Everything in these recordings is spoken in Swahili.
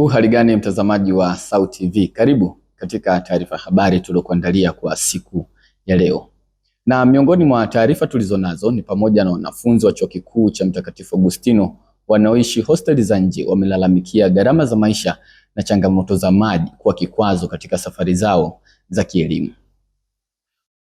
Hali gani mtazamaji wa SAUT TV? Karibu katika taarifa habari tuliokuandalia kwa siku ya leo. Na miongoni mwa taarifa tulizonazo ni pamoja na wanafunzi wa Chuo Kikuu cha Mtakatifu Agustino wanaoishi hosteli za nje wamelalamikia gharama za maisha na changamoto za maji kuwa kikwazo katika safari zao za kielimu.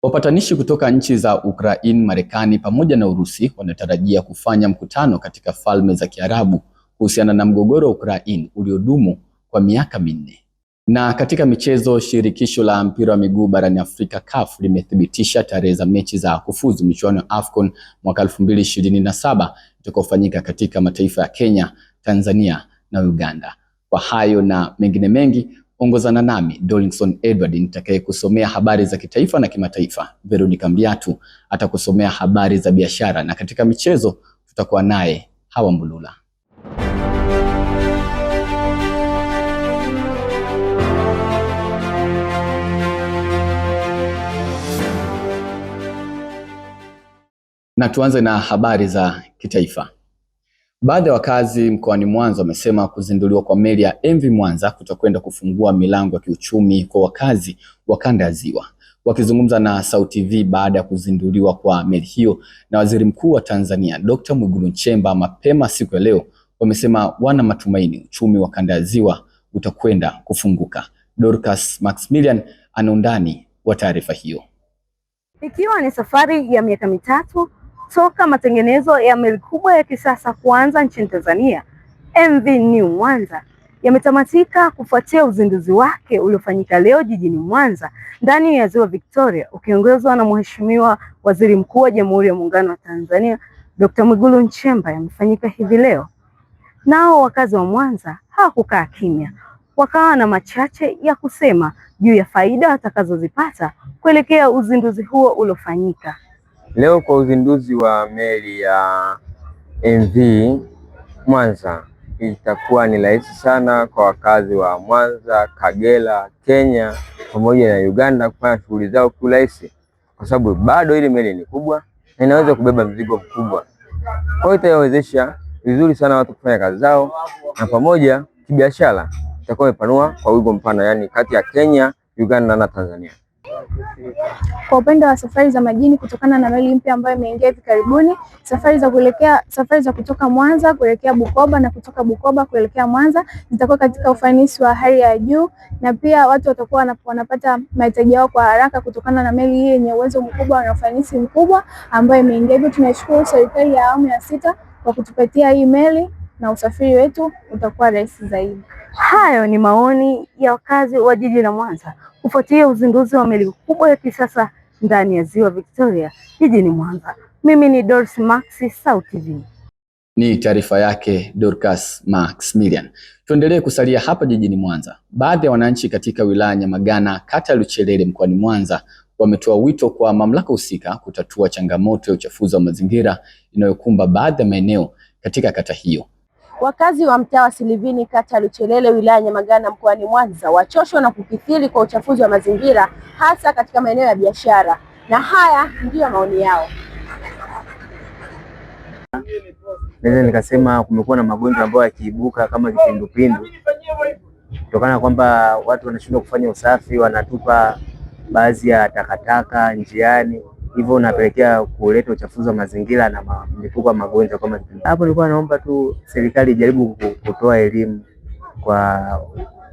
Wapatanishi kutoka nchi za Ukraine, Marekani pamoja na Urusi wanatarajia kufanya mkutano katika Falme za Kiarabu kuhusiana na mgogoro wa Ukraine uliodumu kwa miaka minne. Na katika michezo, shirikisho la mpira wa miguu barani Afrika CAF limethibitisha tarehe za mechi za kufuzu michuano ya AFCON mwaka 2027 itakayofanyika katika mataifa ya Kenya, Tanzania na Uganda. Kwa hayo na mengine mengi, ongozana nami Dolinson Edward nitakaye kusomea habari za kitaifa na kimataifa. Veronica Mbiatu atakusomea habari za biashara, na katika michezo tutakuwa naye Hawa Mbulula. Na tuanze na habari za kitaifa. Baadhi ya wakazi mkoani Mwanza wamesema kuzinduliwa kwa meli ya MV Mwanza kutakwenda kufungua milango ya kiuchumi kwa wakazi wa kanda ya Ziwa. Wakizungumza na SAUT TV baada ya kuzinduliwa kwa meli hiyo na Waziri Mkuu wa Tanzania Dr. Mwigulu Nchemba mapema siku ya leo, wamesema wana matumaini uchumi wa kanda ya Ziwa utakwenda kufunguka. Dorcas Maximilian ana undani wa taarifa hiyo. Ikiwa ni safari ya miaka mitatu toka matengenezo ya meli kubwa ya kisasa kuanza nchini Tanzania, MV New Mwanza yametamatika kufuatia uzinduzi wake uliofanyika leo jijini Mwanza ndani ya Ziwa Victoria, ukiongozwa na Mheshimiwa Waziri Mkuu wa Jamhuri ya Muungano wa Tanzania Dr. Mwigulu Nchemba. Yamefanyika hivi leo. Nao wakazi wa Mwanza hawakukaa kimya, wakawa na machache ya kusema juu ya faida watakazozipata kuelekea uzinduzi huo uliofanyika leo. Kwa uzinduzi wa meli ya MV Mwanza, itakuwa ni rahisi sana kwa wakazi wa Mwanza, Kagera, Kenya pamoja na Uganda kufanya shughuli zao kwa urahisi, kwa sababu bado ile meli ni kubwa na inaweza kubeba mzigo mkubwa. Kwa hiyo itawezesha vizuri sana watu kufanya kazi zao, na pamoja kibiashara itakuwa imepanua kwa wigo mpana, yani kati ya Kenya, Uganda na Tanzania. Kwa upande wa safari za majini, kutokana na meli mpya ambayo imeingia hivi karibuni, safari za kutoka Mwanza kuelekea Bukoba na kutoka Bukoba kuelekea Mwanza zitakuwa katika ufanisi wa hali ya juu, na pia watu watakuwa wanapata mahitaji yao kwa haraka kutokana na meli hii yenye uwezo mkubwa na ufanisi mkubwa ambayo imeingia. Hivyo tunashukuru serikali ya awamu ya 6 kwa kutupatia hii meli na usafiri wetu utakuwa rahisi zaidi. Hayo ni maoni ya wakazi wa jiji la Mwanza kufuatia uzinduzi wa meli kubwa ya kisasa ndani ya Ziwa Victoria jijini Mwanza. Mimi ni Doris Maxi, SAUT TV. Ni taarifa yake Dorcas Maximilian. Tuendelee kusalia hapa jijini Mwanza. Baadhi ya wananchi katika wilaya Nyamagana, kata ya Luchelele mkoani Mwanza wametoa wito kwa mamlaka husika kutatua changamoto ya uchafuzi wa mazingira inayokumba baadhi ya maeneo katika kata hiyo. Wakazi wa mtaa wa Silivini, kata ya Luchelele, wilaya Nyamagana mkoani Mwanza wachoshwa na kukithiri kwa uchafuzi wa mazingira hasa katika maeneo ya biashara, na haya ndiyo maoni yao. Naweza nikasema kumekuwa na magonjwa ambayo yakiibuka kama kipindupindu kutokana na kwamba watu wanashindwa kufanya usafi, wanatupa baadhi ya takataka njiani, hivyo unapelekea kuleta uchafuzi wa mazingira na mlipuko wa magonjwa kama hapo. Nilikuwa naomba tu serikali ijaribu kutoa elimu kwa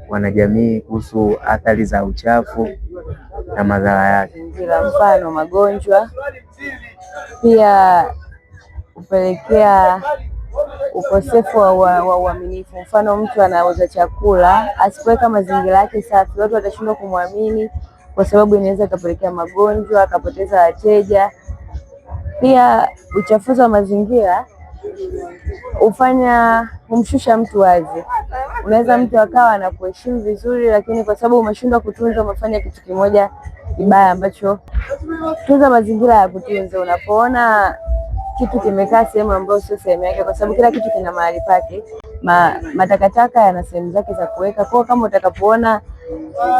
wanajamii kuhusu athari za uchafu na madhara yake, mfano magonjwa, pia kupelekea ukosefu wa uaminifu. Mfano mtu anauza chakula, asipoweka mazingira yake safi, watu watashindwa kumwamini kwa sababu inaweza ikapelekea magonjwa, akapoteza wateja. Pia uchafuzi wa mazingira humshusha mtu wazi. Unaweza mtu akawa anakuheshimu vizuri, lakini kwa sababu umeshindwa kutunza, umefanya kitu kimoja kibaya ambacho tunza mazingira ya kutunza. Unapoona kitu kimekaa sehemu ambayo sio sehemu yake, kwa sababu kila kitu kina mahali pake, matakataka yana sehemu zake za kuweka. Kwa kama utakapoona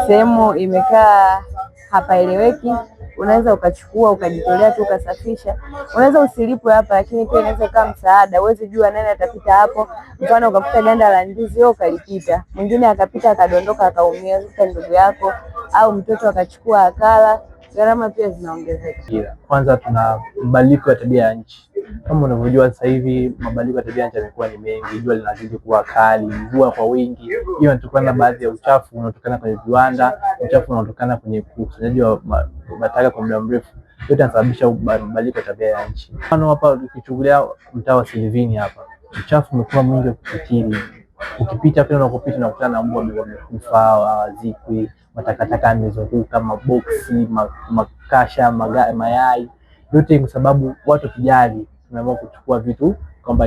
sehemu imekaa hapaeleweki, unaweza ukachukua ukajitolea tu ukasafisha. Unaweza usilipwe hapa, lakini pia inaweza kama msaada. Huwezi jua nani atapita hapo. Mfano ukakuta ganda la ndizi wewe ukalipita, mwingine akapita akadondoka akaumia, sasa ndugu yako au mtoto akachukua akala, gharama pia zinaongezeka. Kwanza tuna mabadiliko ya tabia ya nchi. Kama unavyojua sasa hivi mabadiliko ya tabia ya nchi yamekuwa ni mengi, jua linazidi kuwa kali, mvua kwa wingi. Hiyo inatokana na baadhi ya uchafu unaotokana kwenye viwanda, uchafu unaotokana kwenye ukusanyaji wa mataka kwa muda mrefu. Yote yanasababisha mabadiliko ya tabia ya nchi. Mfano hapa ukichukulia mtaa wa Silivini hapa, uchafu umekuwa mwingi wa kukithiri. Ukipita pale unakopita unakutana na mbwa wamekufa, hawazikwi, matakataka yamezunguka, maboksi, makasha, mayai. Yote kwa sababu watu kijali tumeamua kuchukua vitu kwamba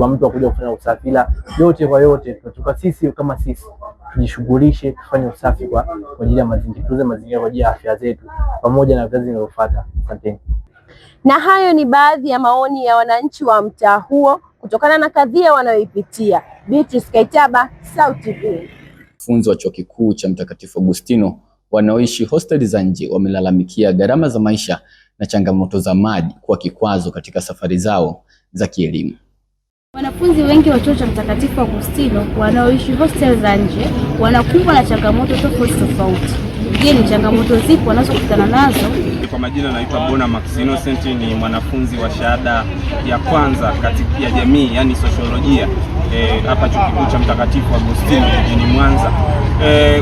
mtu akuja kufanya usafi. Ila yote kwa yote tunatoka sisi kama sisi tujishughulishe kufanya usafi kwa ajili ya mazingira, tuze mazingira kwa ajili ya afya zetu pamoja na vizazi vinavyofuata. Asante. Na hayo ni baadhi ya maoni ya wananchi wa mtaa huo kutokana na kadhia wanayoipitia. Beatrice Kaitaba, SAUT TV. Wanafunzi wa Chuo Kikuu cha Mtakatifu Agustino wanaoishi hosteli za nje wamelalamikia gharama za maisha na changamoto za maji kuwa kikwazo katika safari zao za kielimu. Wanafunzi wengi wa Chuo cha Mtakatifu Agustino wanaoishi hostel za nje wanakumbwa na changamoto tofauti. Je, ni changamoto zipi wanazokutana nazo? Kwa majina naitwa Bona Max Innocent, ni mwanafunzi wa shahada ya kwanza katika ya jamii, yani sociolojia hapa Chuo Kikuu cha Mtakatifu Agustino jijini Mwanza.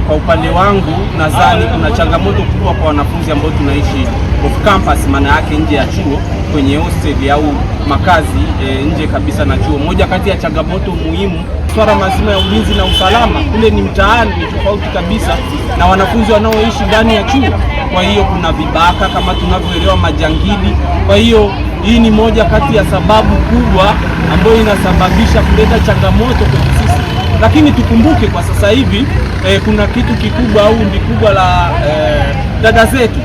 Kwa upande wangu nadhani kuna changamoto kubwa kwa wanafunzi ambao tunaishi off campus, maana yake nje ya chuo, kwenye hostel au makazi nje kabisa na chuo. Moja kati ya changamoto muhimu swala mazima ya ulinzi na usalama. Kule ni mtaani, ni tofauti kabisa na wanafunzi wanaoishi ndani ya chuo. Kwa hiyo kuna vibaka kama tunavyoelewa, majangili. Kwa hiyo hii ni moja kati ya sababu kubwa ambayo inasababisha kuleta changamoto kwetu sisi. Lakini tukumbuke kwa sasa hivi kuna kitu kikubwa au ndi kubwa la dada zetu.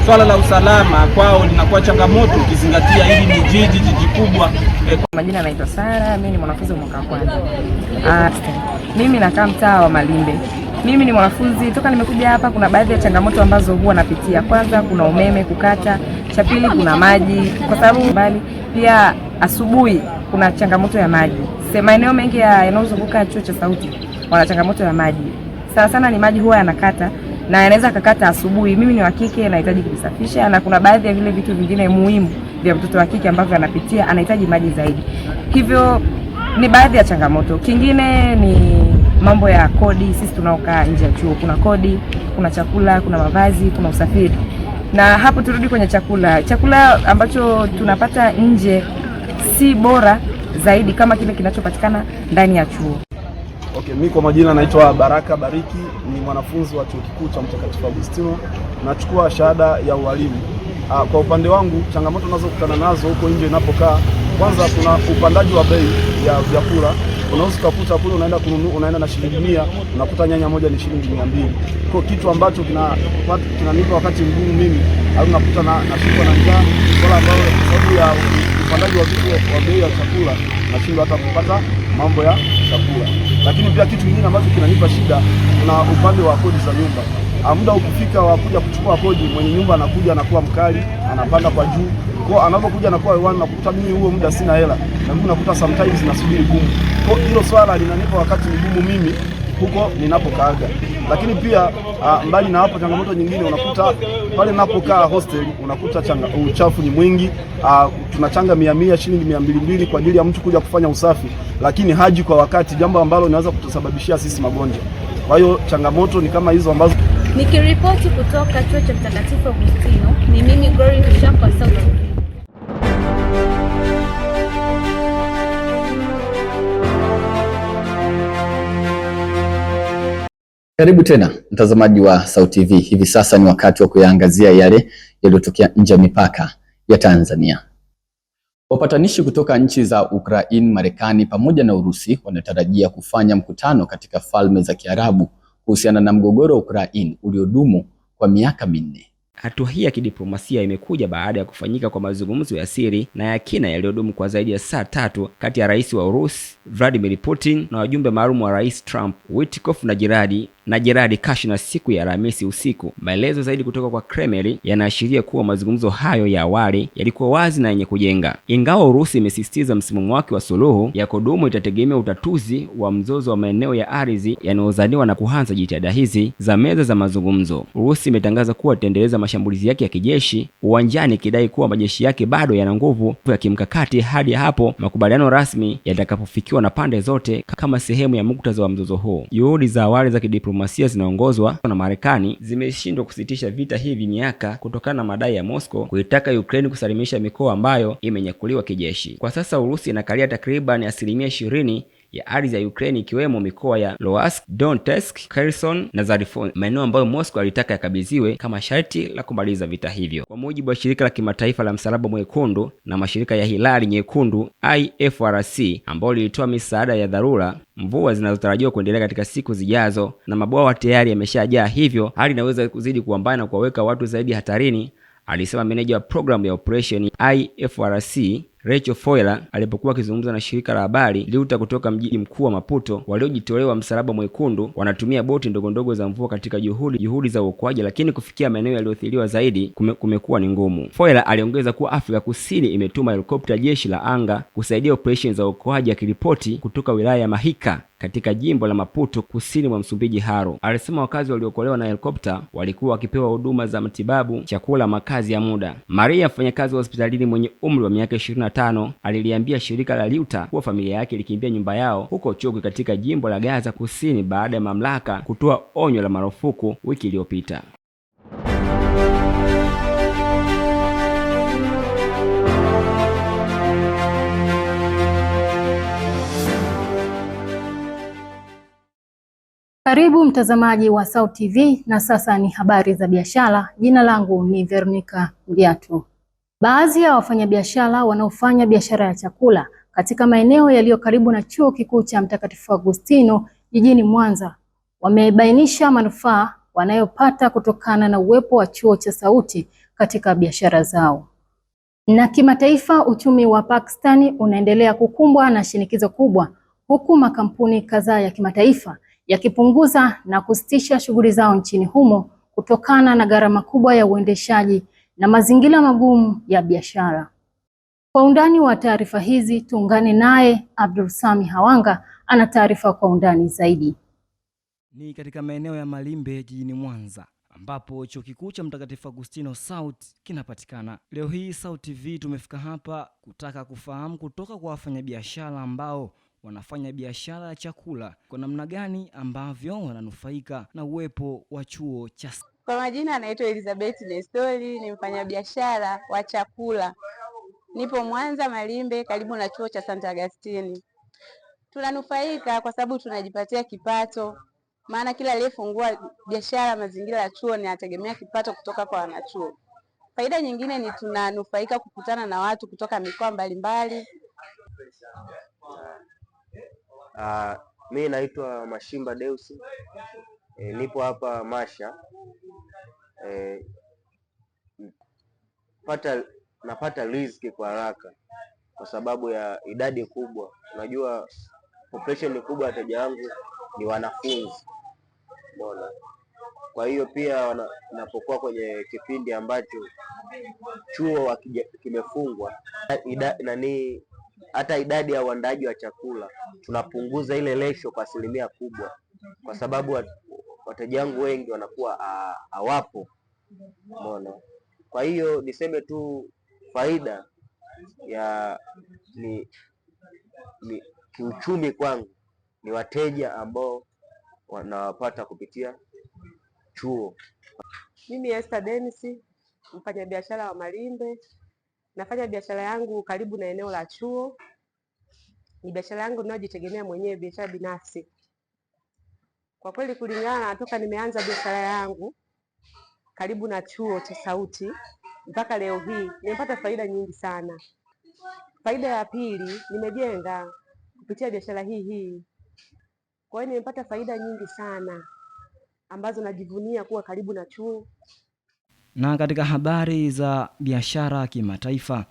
Swala la usalama kwao linakuwa changamoto ukizingatia hili ni jiji kubwa. Kwa majina naitwa Sara, mimi ni mwanafunzi wa mwaka wa kwanza. Mimi nakaa mtaa wa Malimbe. Mimi ni mwanafunzi toka nimekuja hapa, kuna baadhi ya changamoto ambazo huwa napitia. Kwanza kuna umeme kukata, cha pili kuna maji kwa sababu mbali, pia asubuhi kuna changamoto ya maji. Maeneo mengi yanayozunguka chuo cha Sauti wana changamoto ya maji. Sana ni maji huwa yanakata na yanaweza kakata asubuhi. Mimi ni wa kike, nahitaji kujisafisha, na kuna baadhi ya vile vitu vingine muhimu vya mtoto wa kike ambavyo anapitia, anahitaji maji zaidi. Hivyo ni baadhi ya changamoto. Kingine ni mambo ya kodi. Sisi tunaokaa nje ya chuo, kuna kodi, kuna chakula, kuna mavazi, kuna usafiri. Na hapo turudi kwenye chakula. Chakula ambacho tunapata nje si bora zaidi kama kile kinachopatikana ndani ya chuo. Mimi kwa majina naitwa Baraka Bariki, ni mwanafunzi wa Chuo Kikuu cha Mtakatifu Agustino, nachukua shahada ya ualimu. Kwa upande wangu changamoto ninazokutana nazo huko nje ninapokaa, kwanza kuna upandaji wa bei ya vyakula. Unaweza kukuta kule unaenda na shilingi 100, unakuta nyanya moja ni shilingi 200. Kwa kitu ambacho kinanipa wakati mgumu mimi, au nakuta na shida na njaa, wala ambao sababu ya upandaji wa vitu wa bei ya chakula nashindwa hata kupata mambo ya chakula. Lakini pia kitu kingine ambacho kinanipa shida, kuna upande wa kodi za nyumba. Muda ukifika wa kuja kuchukua kodi, mwenye nyumba anakuja anakuwa mkali, anapanda kwa juu. Kwa anapokuja anakuwa hewani, nakuta mimi huo muda sina hela, na mimi nakuta sometimes nasubiri gumu. Kwa hilo swala linanipa wakati mgumu mimi huko ninapokaaga. Lakini pia mbali na hapo, changamoto nyingine unakuta pale ninapokaa hostel, unakuta uchafu ni mwingi. Tunachanga 100 shilingi 200 kwa ajili ya mtu kuja kufanya usafi, lakini haji kwa wakati, jambo ambalo linaweza kutusababishia sisi magonjwa. Kwa hiyo changamoto ni kama hizo ambazo. Nikiripoti kutoka Chuo cha Mtakatifu Agustino, ni mimi Glory Shaka, SAUT. Karibu tena mtazamaji wa SAUT TV. Hivi sasa ni wakati wa kuyaangazia yale yaliyotokea nje ya mipaka ya Tanzania. Wapatanishi kutoka nchi za Ukraine, Marekani pamoja na Urusi wanatarajia kufanya mkutano katika Falme za Kiarabu kuhusiana na mgogoro wa Ukraine uliodumu kwa miaka 4. Hatua hii ya kidiplomasia imekuja baada ya kufanyika kwa mazungumzo ya siri na ya kina yaliyodumu kwa zaidi ya saa 3 kati ya rais wa Urusi Vladimir Putin na wajumbe maalum wa Rais Trump, Witkoff na Girardi, na Gerard Kushner siku ya Alhamisi usiku. Maelezo zaidi kutoka kwa Kremlin yanaashiria kuwa mazungumzo hayo ya awali yalikuwa wazi na yenye kujenga. Ingawa Urusi imesisitiza msimamo wake wa suluhu ya kudumu itategemea utatuzi wa mzozo wa maeneo ya ardhi yanayozaniwa na kuanza jitihada hizi za meza za mazungumzo. Urusi imetangaza kuwa itaendeleza mashambulizi yake ya kijeshi uwanjani, ikidai kuwa majeshi yake bado yana nguvu ya kimkakati hadi hapo makubaliano rasmi yatakapofikiwa na pande zote kama sehemu ya muktadha wa mzozo huu. Juhudi za awali za kidiplomasia zinaongozwa na Marekani zimeshindwa kusitisha vita hivi miaka kutokana na madai ya Moscow kuitaka Ukraine kusalimisha mikoa ambayo imenyakuliwa kijeshi. Kwa sasa Urusi inakalia takriban 20% ya ardhi ya Ukraine, ikiwemo mikoa ya Luhansk, Donetsk, Kherson na Zaporozhye, maeneo ambayo Moscow alitaka yakabidhiwe kama sharti la kumaliza vita hivyo. Kwa mujibu wa shirika la kimataifa la Msalaba Mwekundu na mashirika ya Hilali Nyekundu IFRC, ambao lilitoa misaada ya dharura, mvua zinazotarajiwa kuendelea katika siku zijazo na mabwawa tayari yameshajaa, hivyo hali inaweza kuzidi kuambana na kuwaweka watu zaidi hatarini, alisema meneja wa programu ya operation IFRC Rachel Foiler alipokuwa akizungumza na shirika la habari Reuters kutoka mji mkuu wa Maputo. Waliojitolewa Msalaba Mwekundu wanatumia boti ndogondogo za mvua katika juhudi za uokoaji, lakini kufikia maeneo yaliyoathiriwa zaidi kumekuwa ni ngumu. Foiler aliongeza kuwa Afrika Kusini imetuma helikopta jeshi la anga kusaidia operation za uokoaji, akiripoti kutoka wilaya ya Mahika katika jimbo la Maputo kusini mwa Msumbiji Haro. Alisema wakazi waliokolewa na helikopta walikuwa wakipewa huduma za matibabu, chakula, makazi ya muda. Maria, mfanyakazi wa hospitalini mwenye umri wa miaka 25, aliliambia shirika la Reuters kuwa familia yake ilikimbia nyumba yao huko Chokwe katika jimbo la Gaza Kusini baada ya mamlaka kutoa onyo la marufuku wiki iliyopita. Karibu mtazamaji wa SAUT TV, na sasa ni habari za biashara. Jina langu ni Veronica Mdiatu. Baadhi ya wafanyabiashara wanaofanya biashara ya chakula katika maeneo yaliyo karibu na Chuo Kikuu cha Mtakatifu Agustino jijini Mwanza wamebainisha manufaa wanayopata kutokana na uwepo wa chuo cha SAUT katika biashara zao. Na kimataifa, uchumi wa Pakistani unaendelea kukumbwa na shinikizo kubwa, huku makampuni kadhaa ya kimataifa yakipunguza na kusitisha shughuli zao nchini humo kutokana na gharama kubwa ya uendeshaji na mazingira magumu ya biashara. Kwa undani wa taarifa hizi tuungane naye Abdul Sami Hawanga, ana taarifa kwa undani zaidi. Ni katika maeneo ya Malimbe jijini Mwanza ambapo Chuo Kikuu cha Mtakatifu Agustino SAUT kinapatikana. Leo hii SAUT TV tumefika hapa kutaka kufahamu kutoka kwa wafanyabiashara ambao wanafanya biashara ya chakula kwa namna gani ambavyo wananufaika na uwepo wa chuo cha. Kwa majina anaitwa Elizabeth Nestori, ni mfanyabiashara wa chakula. Nipo Mwanza Malimbe karibu na chuo cha Santa Agustini. Tunanufaika kwa sababu tunajipatia kipato, maana kila aliyefungua biashara mazingira ya chuo ni ategemea kipato kutoka kwa wanachuo. Faida nyingine ni tunanufaika kukutana na watu kutoka mikoa mbalimbali. Mimi naitwa Mashimba Deusi. Nipo hapa Masha. Napata riziki kwa haraka kwa sababu ya idadi kubwa. Unajua population kubwa, wateja wangu ni wanafunzi. Unaona? Kwa hiyo pia napokuwa kwenye kipindi ambacho chuo kimefungwa, hata idadi ya uandaaji wa chakula tunapunguza ile ratio kwa asilimia kubwa, kwa sababu wateja wangu wengi wanakuwa hawapo. Umeona? Kwa hiyo niseme tu faida ya ni kiuchumi kwangu ni wateja ambao wanawapata kupitia chuo. Mimi Esther Dennis, mfanyabiashara wa Malimbe. Nafanya biashara yangu karibu na eneo la chuo. Ni biashara yangu ninayojitegemea mwenyewe, biashara binafsi. Kwa kweli kulingana na toka nimeanza biashara yangu karibu na chuo cha SAUT mpaka leo hii nimepata faida nyingi sana. Faida ya pili, nimejenga kupitia biashara hii. Kwa hiyo nimepata faida nyingi sana ambazo najivunia kuwa karibu na chuo. Na katika habari za biashara kimataifa,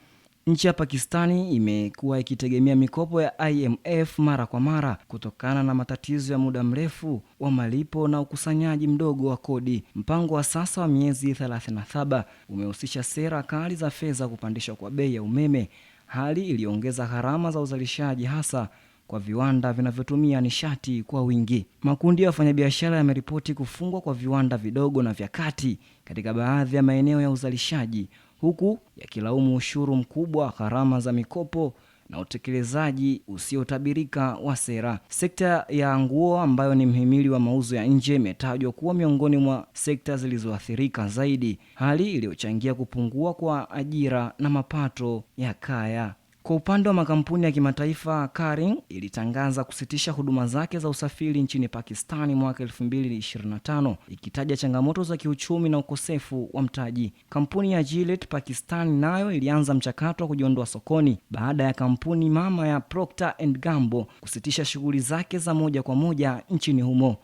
Nchi ya Pakistani imekuwa ikitegemea mikopo ya IMF mara kwa mara kutokana na matatizo ya muda mrefu wa malipo na ukusanyaji mdogo wa kodi. Mpango wa sasa wa miezi 37 umehusisha sera kali za fedha, kupandishwa kwa bei ya umeme, hali iliongeza gharama za uzalishaji hasa kwa viwanda vinavyotumia nishati kwa wingi. Makundi ya wafanyabiashara yameripoti kufungwa kwa viwanda vidogo na vya kati katika baadhi ya maeneo ya uzalishaji, huku yakilaumu ushuru mkubwa, gharama za mikopo na utekelezaji usiotabirika wa sera. Sekta ya nguo, ambayo ni mhimili wa mauzo ya nje, imetajwa kuwa miongoni mwa sekta zilizoathirika zaidi, hali iliyochangia kupungua kwa ajira na mapato ya kaya. Kwa upande wa makampuni ya kimataifa, Caring ilitangaza kusitisha huduma zake za usafiri nchini Pakistani mwaka 2025, ikitaja changamoto za kiuchumi na ukosefu wa mtaji. Kampuni ya Gillette Pakistani nayo ilianza mchakato wa kujiondoa sokoni baada ya kampuni mama ya Procter & Gamble kusitisha shughuli zake za moja kwa moja nchini humo.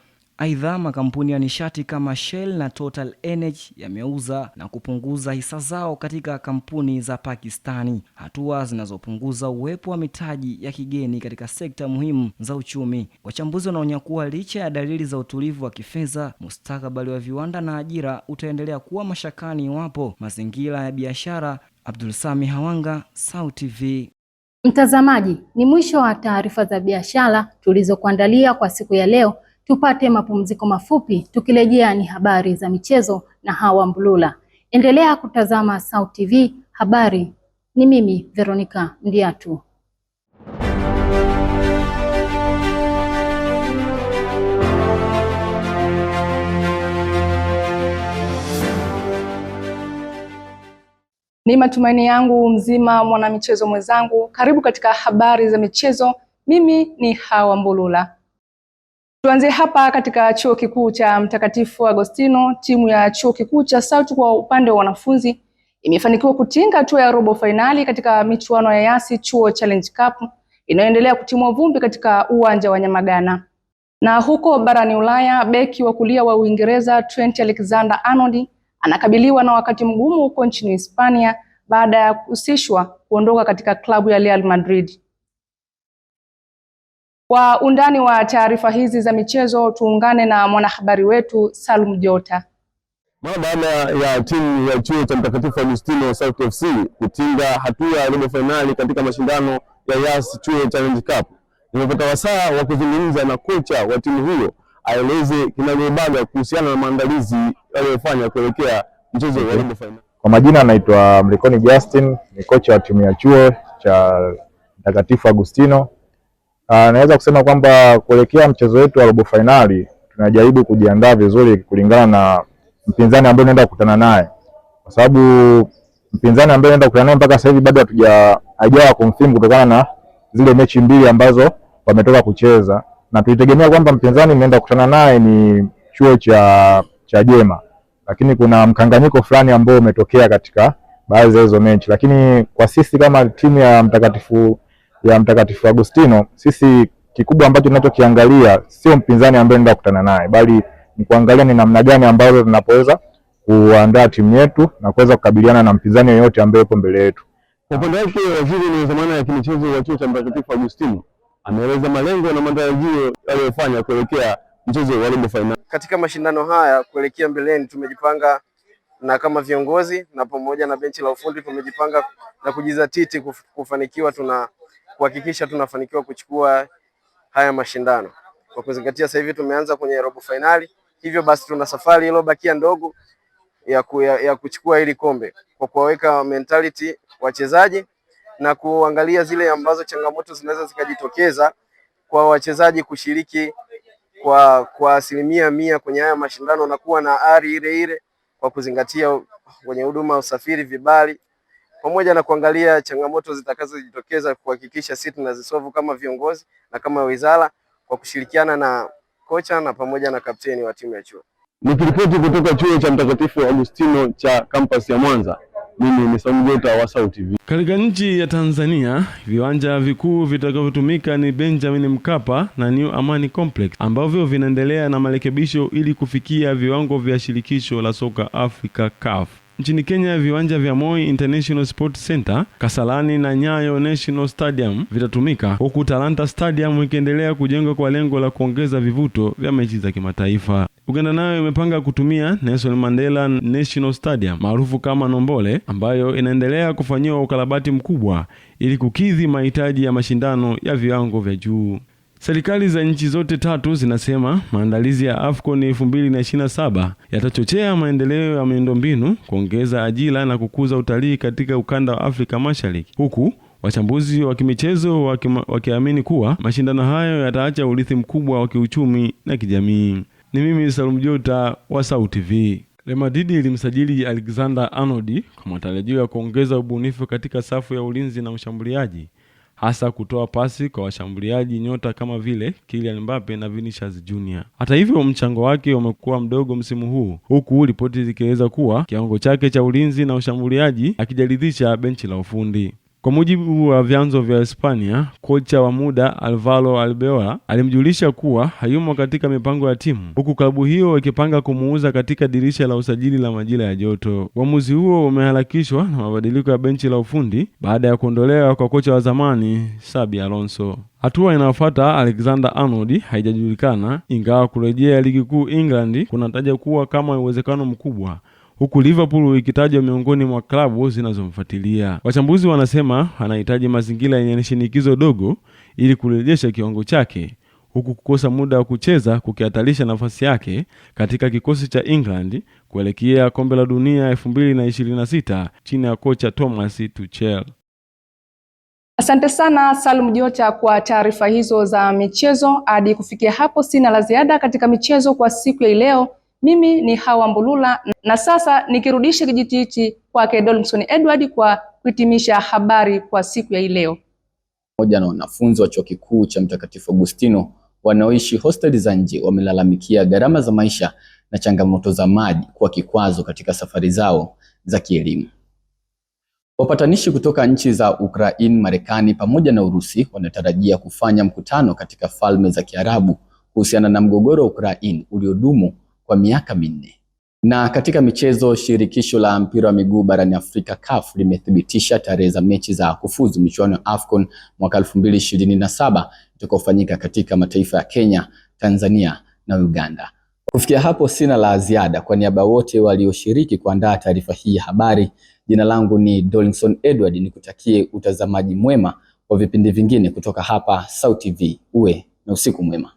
Aidha, makampuni ya nishati kama Shell na Total Energy yameuza na kupunguza hisa zao katika kampuni za Pakistani, hatua zinazopunguza uwepo wa mitaji ya kigeni katika sekta muhimu za uchumi. Wachambuzi wanaonya kuwa licha ya dalili za utulivu wa kifedha, mustakabali wa viwanda na ajira utaendelea kuwa mashakani iwapo mazingira ya biashara. Abdul Sami Hawanga, SAUT TV. Mtazamaji, ni mwisho wa taarifa za biashara tulizokuandalia kwa siku ya leo. Tupate mapumziko mafupi, tukirejea ni habari za michezo na Hawa Mbulula. Endelea kutazama SAUT TV habari. Ni mimi Veronica Mdiatu. Ni matumaini yangu mzima mwanamichezo mwenzangu. Karibu katika habari za michezo. Mimi ni Hawa Mbulula. Tuanze hapa katika Chuo Kikuu cha Mtakatifu Agostino. Timu ya Chuo Kikuu cha SAUT kwa upande wa wanafunzi imefanikiwa kutinga hatua ya robo finali katika michuano ya Yasi Chuo Challenge Cup inayoendelea kutimua vumbi katika uwanja wa Nyamagana. Na huko barani Ulaya, beki wa kulia wa Uingereza Trent Alexander-Arnold anakabiliwa na wakati mgumu huko nchini Hispania baada ya kuhusishwa kuondoka katika klabu ya Real Madrid. Kwa undani wa taarifa hizi za michezo, tuungane na mwanahabari wetu Salum Jota. Mara baada ya timu ya Chuo cha Mtakatifu Agustino SAUT FC kutinga hatua ya robo finali katika mashindano ya Yasi Chuo Challenge Cup, nimepata wasaa wa kuzungumza na kocha wa timu hiyo aeleze kinagaubaga kuhusiana na maandalizi aliyofanya kuelekea mchezo wa robo finali. Kwa majina anaitwa Mlikoni Justin, ni kocha wa timu ya Chuo cha Mtakatifu Agustino. Naweza kusema kwamba kuelekea mchezo wetu wa robo finali tunajaribu kujiandaa vizuri kulingana na mpinzani ambaye tunaenda kukutana naye, kwa sababu mpinzani ambaye tunaenda kukutana naye mpaka sasa hivi bado haijawa confirm kutokana na zile mechi mbili ambazo wametoka kucheza, na tulitegemea kwamba mpinzani tunaenda kukutana naye ni Chuo cha Jema, lakini kuna mkanganyiko fulani ambao umetokea katika baadhi ya hizo mechi. Lakini kwa sisi kama timu ya Mtakatifu Agustino, sisi kikubwa ambacho tunachokiangalia sio mpinzani ambaye tunaenda kukutana naye, bali ni kuangalia ni namna gani ambayo tunapoweza kuandaa timu yetu na kuweza kukabiliana na mpinzani yoyote ambaye yupo mbele yetu. Kwa upande wake, waziri wa zamani ya kimichezo wa Chuo cha Mtakatifu Agustino ameeleza malengo na matarajio aliyofanya kuelekea mchezo wa robo finali. Katika mashindano haya kuelekea mbeleni, tumejipanga na kama viongozi na pamoja na benchi la ufundi tumejipanga na kujizatiti kufanikiwa, kuhakikisha tunafanikiwa kuchukua haya mashindano. Kwa kuzingatia sasa hivi tumeanza kwenye robo finali, hivyo basi tuna safari iliyobakia ndogo ya kuchukua hili kombe, kwa kuwaweka mentality wachezaji na kuangalia zile ambazo changamoto zinaweza zikajitokeza kwa wachezaji kushiriki kwa 100% kwenye haya mashindano na kuwa na ari ile kwa kuzingatia kwenye huduma ya usafiri, vibali, pamoja na kuangalia changamoto zitakazojitokeza, kuhakikisha sisi tunazisolve kama viongozi na kama wizara kwa kushirikiana na kocha na pamoja na kapteni wa timu ya chuo. Nikiripoti kutoka Chuo cha Mtakatifu Agustino cha kampasi ya Mwanza, mimi ni Salum Jota wa SAUT TV. Katika nchi ya Tanzania, viwanja vikuu vitakavyotumika ni Benjamin Mkapa na New Amani Complex, ambavyo vinaendelea na marekebisho ili kufikia viwango vya shirikisho la soka Afrika CAF. Nchini Kenya, viwanja vya Moi International Sports Center, Kasarani na Nyayo National Stadium vitatumika, huku Talanta Stadium ikiendelea kujengwa kwa lengo la kuongeza vivuto vya mechi za kimataifa. Uganda nayo imepanga kutumia Nelson Mandela National Stadium maarufu kama Nombole, ambayo inaendelea kufanyiwa ukarabati mkubwa ili kukidhi mahitaji ya mashindano ya viwango vya juu. Serikali za nchi zote tatu zinasema maandalizi ya AFCON 2027 yatachochea maendeleo ya miundombinu, kuongeza ajira na kukuza utalii katika ukanda wa Afrika Mashariki, huku wachambuzi wa kimichezo wakiamini kuwa mashindano hayo yataacha urithi mkubwa wa kiuchumi na kijamii. Ni mimi Salum Jota wa SAUT TV. Real Madrid ilimsajili Alexander Arnold kwa matarajio ya kuongeza ubunifu katika safu ya ulinzi na ushambuliaji, hasa kutoa pasi kwa washambuliaji nyota kama vile Kylian Mbappe na Vinicius Junior. Hata hivyo, mchango wake umekuwa mdogo msimu huu, huku ripoti zikieleza kuwa kiwango chake cha ulinzi na ushambuliaji hakijaridhisha benchi la ufundi. Kwa mujibu wa vyanzo vya Hispania, kocha wa muda Alvaro Arbeloa alimjulisha kuwa hayumo katika mipango ya timu, huku klabu hiyo ikipanga kumuuza katika dirisha la usajili la majira ya joto. Uamuzi huo umeharakishwa na mabadiliko ya benchi la ufundi baada ya kuondolewa kwa kocha wa zamani Xabi Alonso. Hatua inayofuata Alexander Arnold haijajulikana, ingawa kurejea ligi kuu England kunataja kuwa kama uwezekano mkubwa, huku Liverpool ikitajwa miongoni mwa klabu zinazomfuatilia. Wachambuzi wanasema anahitaji mazingira yenye shinikizo dogo ili kurejesha kiwango chake, huku kukosa muda wa kucheza kukihatarisha nafasi yake katika kikosi cha England kuelekea kombe la dunia 2026 chini ya kocha Thomas Tuchel. Asante sana Salum Jota kwa taarifa hizo za michezo. Hadi kufikia hapo sina la ziada katika michezo kwa siku ya leo. Mimi ni Hawa Mbulula, na sasa nikirudisha kijiti hichi kwake Dolmson Edward kwa kuhitimisha habari kwa siku ya leo. Pamoja na wanafunzi wa chuo kikuu cha Mtakatifu Agustino wanaoishi hosteli za nje wamelalamikia gharama za maisha na changamoto za maji kuwa kikwazo katika safari zao za kielimu. Wapatanishi kutoka nchi za Ukraine, Marekani pamoja na Urusi wanatarajia kufanya mkutano katika Falme za Kiarabu kuhusiana na mgogoro wa Ukraine uliodumu kwa miaka minne. Na katika michezo, shirikisho la mpira wa miguu barani Afrika CAF limethibitisha tarehe za mechi za kufuzu michuano ya AFCON mwaka 2027 itakayofanyika katika mataifa ya Kenya, Tanzania na Uganda. Kufikia hapo sina la ziada. Kwa niaba wote walioshiriki kuandaa taarifa hii ya habari, jina langu ni Dolmson Edward, nikutakie utazamaji mwema wa vipindi vingine kutoka hapa SAUT TV. Uwe na usiku mwema.